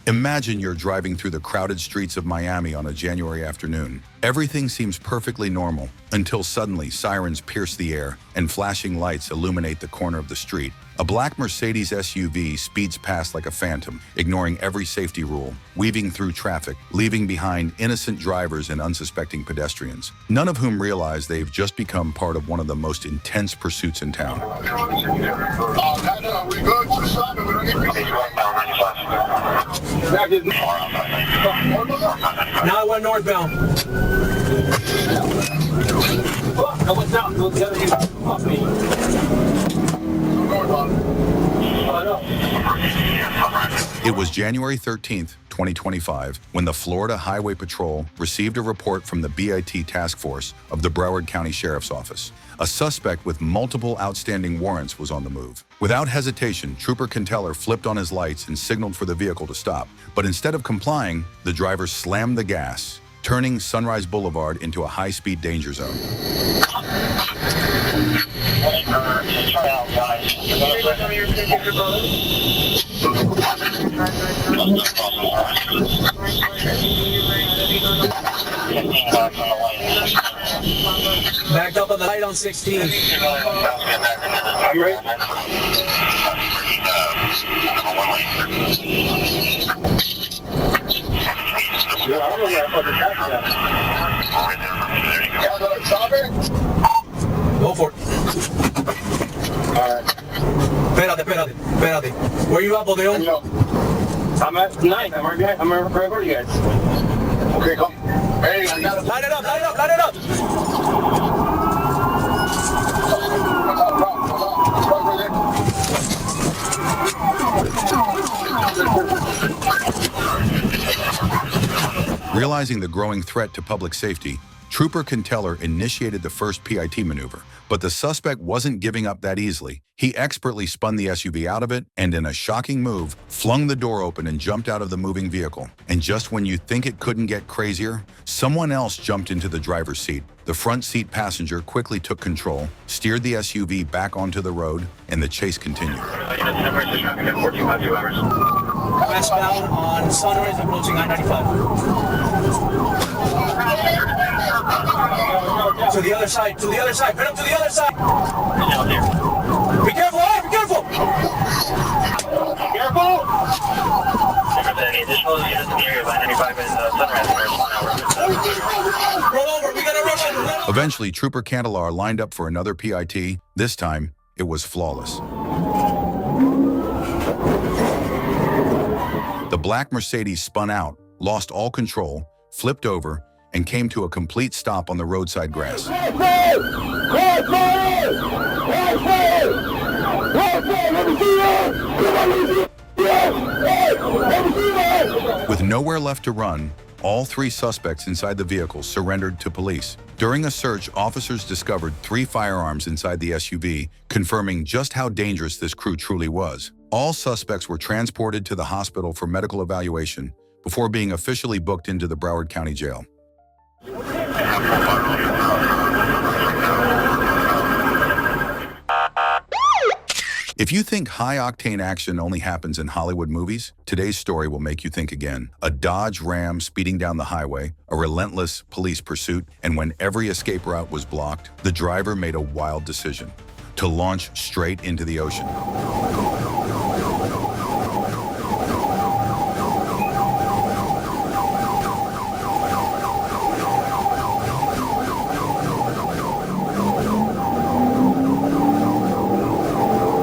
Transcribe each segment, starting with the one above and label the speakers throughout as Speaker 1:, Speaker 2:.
Speaker 1: Imagine you're driving through the crowded streets of Miami on a January afternoon. Everything seems perfectly normal until suddenly sirens pierce the air and flashing lights illuminate the corner of the street. A black Mercedes SUV speeds past like a phantom, ignoring every safety rule, weaving through traffic, leaving behind innocent drivers and unsuspecting pedestrians, none of whom realize they've just become part of one of the most intense pursuits in town.
Speaker 2: We good?
Speaker 3: 9-1 northbound. Oh, what's out? Go the other end. Off me.
Speaker 1: It was January 13th, 2025, when the Florida Highway Patrol received a report from the BIT Task Force of the Broward County Sheriff's Office. A suspect with multiple outstanding warrants was on the move. Without hesitation, Trooper Kenteller flipped on his lights and signaled for the vehicle to stop. But instead of complying, the driver slammed the gas, turning Sunrise Boulevard into a high-speed danger zone.
Speaker 3: Backed up on the light on 16. You ready? Go for it.
Speaker 2: Alright.
Speaker 3: Espérate. Where you at, Bodeon?
Speaker 2: I'm at 9. I'm right behind. I'm right for you guys. Okay, come. Hey, I got it.
Speaker 3: Line it up.
Speaker 1: Realizing the growing threat to public safety, Trooper Kenteller initiated the first PIT maneuver, but the suspect wasn't giving up that easily. He expertly spun the SUV out of it and, in a shocking move, flung the door open and jumped out of the moving vehicle. And just when you think it couldn't get crazier, someone else jumped into the driver's seat. The front seat passenger quickly took control, steered the SUV back onto the road, and the chase continued.
Speaker 3: Westbound on Sunrise approaching I-95. To the other side. Put up to the other side. Be careful, be careful. Roll over, we gotta rush it.
Speaker 1: Eventually, Trooper Kenteller lined up for another PIT. This time, it was flawless. The black Mercedes spun out, lost all control, flipped over, and came to a complete stop on the roadside grass. With nowhere left to run, all three suspects inside the vehicle surrendered to police. During a search, officers discovered 3 firearms inside the SUV, confirming just how dangerous this crew truly was. All suspects were transported to the hospital for medical evaluation before being officially booked into the Broward County Jail. If you think high-octane action only happens in Hollywood movies, today's story will make you think again. A Dodge Ram speeding down the highway, a relentless police pursuit, and when every escape route was blocked, the driver made a wild decision: to launch straight into the ocean.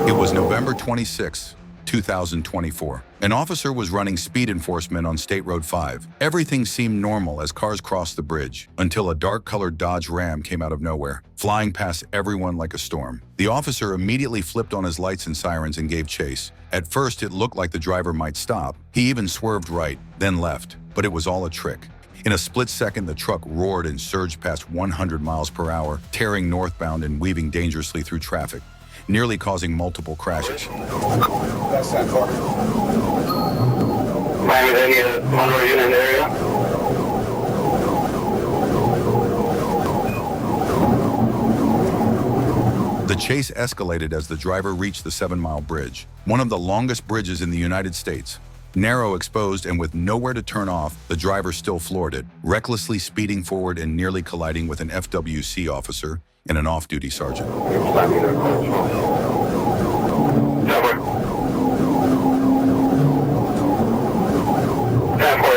Speaker 1: It was November 26, 2024. An officer was running speed enforcement on State Road 5. Everything seemed normal as cars crossed the bridge, until a dark-colored Dodge Ram came out of nowhere, flying past everyone like a storm. The officer immediately flipped on his lights and sirens and gave chase. At first, it looked like the driver might stop. He even swerved right, then left, but it was all a trick. In a split second, the truck roared and surged past 100 miles per hour, tearing northbound and weaving dangerously through traffic, nearly causing multiple crashes.
Speaker 2: That's that car.
Speaker 4: Miami, any Monroe unit in the area?
Speaker 1: The chase escalated as the driver reached the 7 Mile Bridge, one of the longest bridges in the United States. Narrow, exposed, and with nowhere to turn off, the driver still floored it, recklessly speeding forward and nearly colliding with an FWC officer and an off-duty sergeant.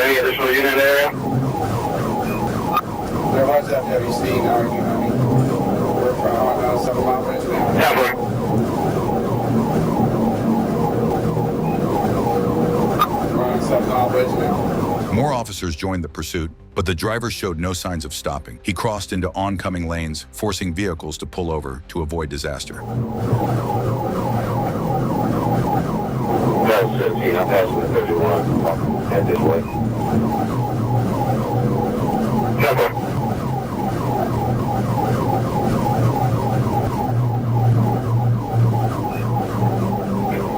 Speaker 4: Any additional unit in the area?
Speaker 2: There was FWC, now we're from 7 Mile Bridge now. We're on 7 Mile Bridge now.
Speaker 1: More officers joined the pursuit, but the driver showed no signs of stopping. He crossed into oncoming lanes, forcing vehicles to pull over to avoid disaster.
Speaker 4: That's 15, I'm passing the 31. Head this way.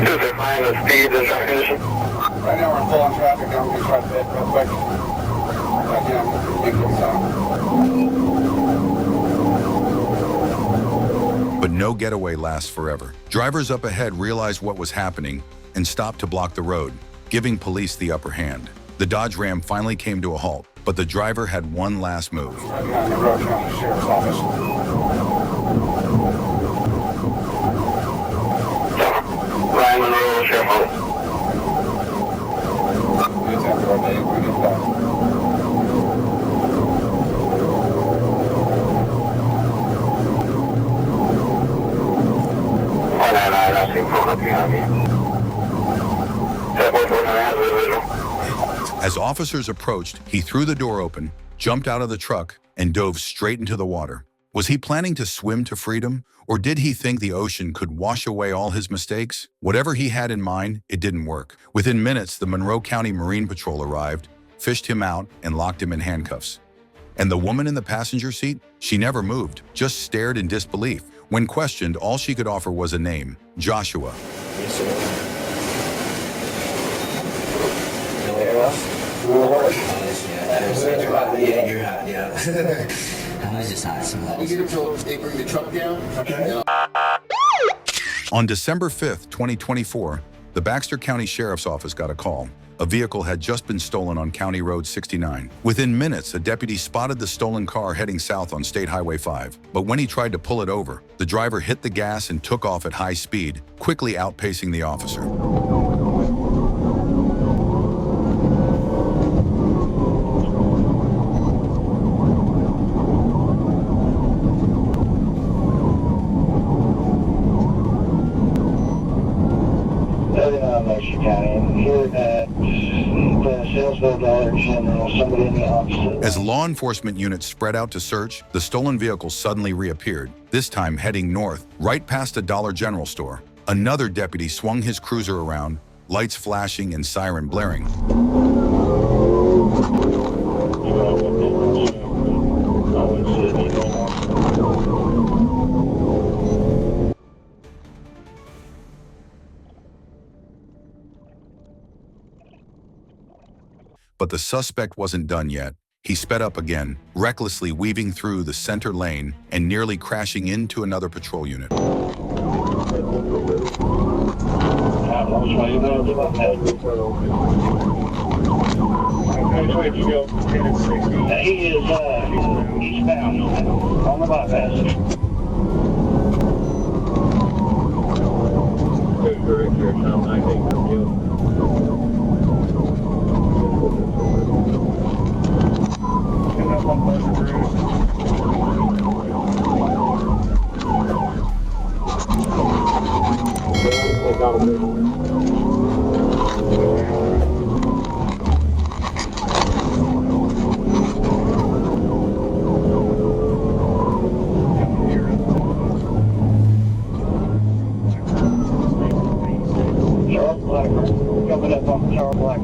Speaker 4: Is it fine the speed and track condition?
Speaker 2: Right now we're full on traffic. I'm going to try to hit real quick.
Speaker 1: But no getaway lasts forever. Drivers up ahead realized what was happening and stopped to block the road, giving police the upper hand. The Dodge Ram finally came to a halt, but the driver had one last move.
Speaker 2: Right behind the road from the sheriff's office.
Speaker 4: Ryan Monroe, Sheriff Office.
Speaker 2: It's after our day. We get back.
Speaker 4: 199, I see phone up behind me. 749 has a visual.
Speaker 1: As officers approached, he threw the door open, jumped out of the truck, and dove straight into the water. Was he planning to swim to freedom, or did he think the ocean could wash away all his mistakes? Whatever he had in mind, it didn't work. Within minutes, the Monroe County Marine Patrol arrived, fished him out, and locked him in handcuffs. And the woman in the passenger seat? She never moved, just stared in disbelief. When questioned, all she could offer was a name, Joshua. On December 5th, 2024, the Baxter County Sheriff's Office got a call. A vehicle had just been stolen on County Road 69. Within minutes, a deputy spotted the stolen car heading south on State Highway 5. But when he tried to pull it over, the driver hit the gas and took off at high speed, quickly outpacing the officer. As law enforcement units spread out to search, the stolen vehicle suddenly reappeared, this time heading north, right past a Dollar General store. Another deputy swung his cruiser around, lights flashing and siren blaring. But the suspect wasn't done yet. He sped up again, recklessly weaving through the center lane and nearly crashing into another patrol unit.
Speaker 4: He is eastbound on the bypass. Coming up on Charles Black.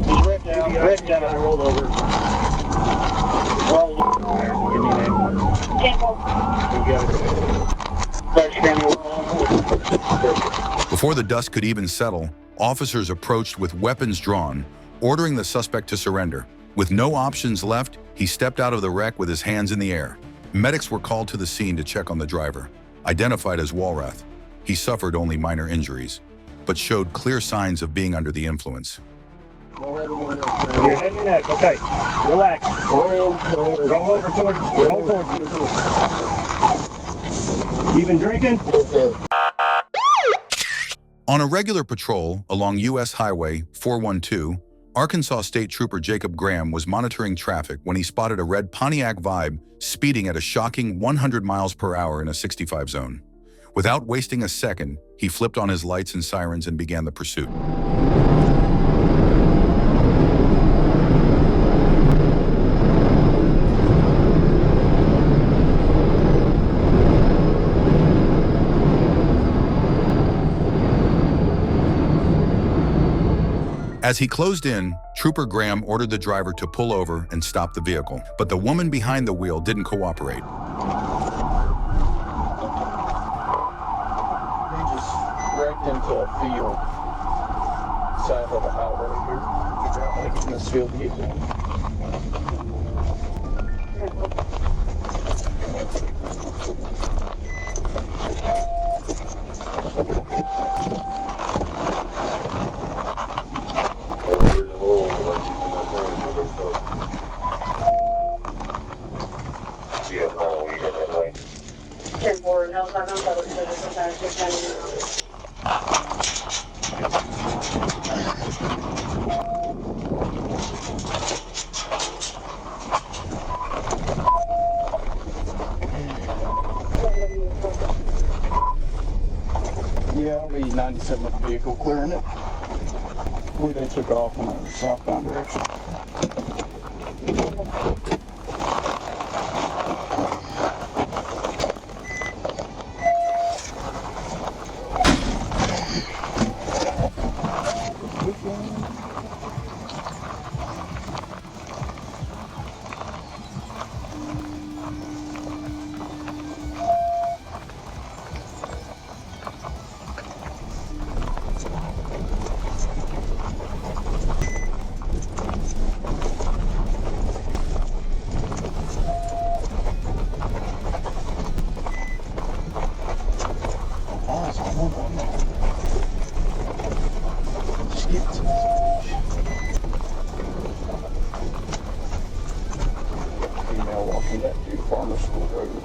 Speaker 4: He's red down, I rolled over. Rolled over.
Speaker 1: Before the dust could even settle, officers approached with weapons drawn, ordering the suspect to surrender. With no options left, he stepped out of the wreck with his hands in the air. Medics were called to the scene to check on the driver, identified as Walrath. He suffered only minor injuries, but showed clear signs of being under the influence.
Speaker 2: Your head and neck. Okay. Relax. Go over towards. You been drinking?
Speaker 1: On a regular patrol along U.S. Highway 412, Arkansas State Trooper Jacob Graham was monitoring traffic when he spotted a red Pontiac Vibe speeding at a shocking 100 miles per hour in a 65 zone. Without wasting a second, he flipped on his lights and sirens and began the pursuit. As he closed in, Trooper Graham ordered the driver to pull over and stop the vehicle, but the woman behind the wheel didn't cooperate.
Speaker 5: They just wrecked into a field south of the highway here. You're driving in this field vehicle. Yeah, I'll be 97 with the vehicle clearing it. Where they took off in a southbound direction. Female walking back to Farmer School Road,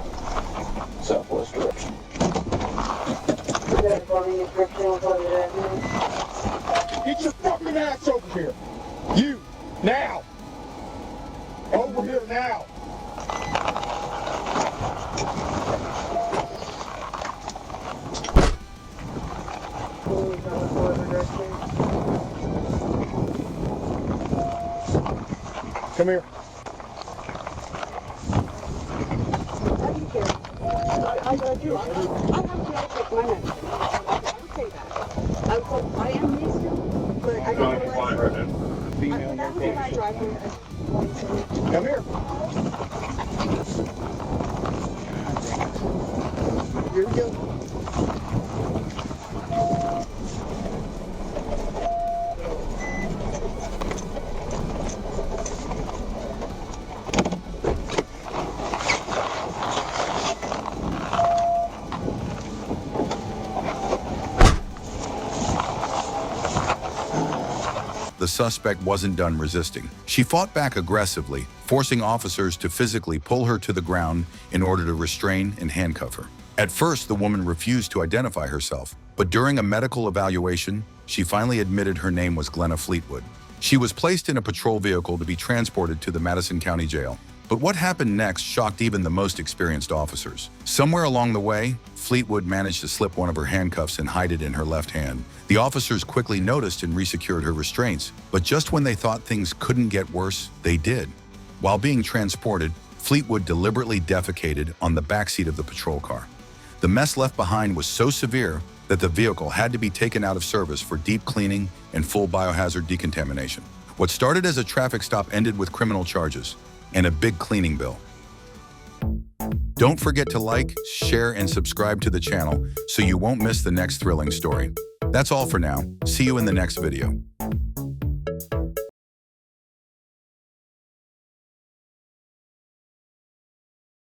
Speaker 5: southwest direction. Get your fucking ass over here! You! Now! Over here now! Come here.
Speaker 6: I do. I'll have to take my next. I'll say that. I am used to, but I don't know what.
Speaker 5: Female
Speaker 6: That was when I drive here.
Speaker 5: Come here. Here we go.
Speaker 1: The suspect wasn't done resisting. She fought back aggressively, forcing officers to physically pull her to the ground in order to restrain and handcuff her. At first, the woman refused to identify herself, but during a medical evaluation, she finally admitted her name was Glenna Fleetwood. She was placed in a patrol vehicle to be transported to the Madison County Jail. But what happened next shocked even the most experienced officers. Somewhere along the way, Fleetwood managed to slip one of her handcuffs and hide it in her left hand. The officers quickly noticed and resecured her restraints, but just when they thought things couldn't get worse, they did. While being transported, Fleetwood deliberately defecated on the backseat of the patrol car. The mess left behind was so severe that the vehicle had to be taken out of service for deep cleaning and full biohazard decontamination. What started as a traffic stop ended with criminal charges and a big cleaning bill. Don't forget to like, share, and subscribe to the channel so you won't miss the next thrilling story. That's all for now. See you in the next video.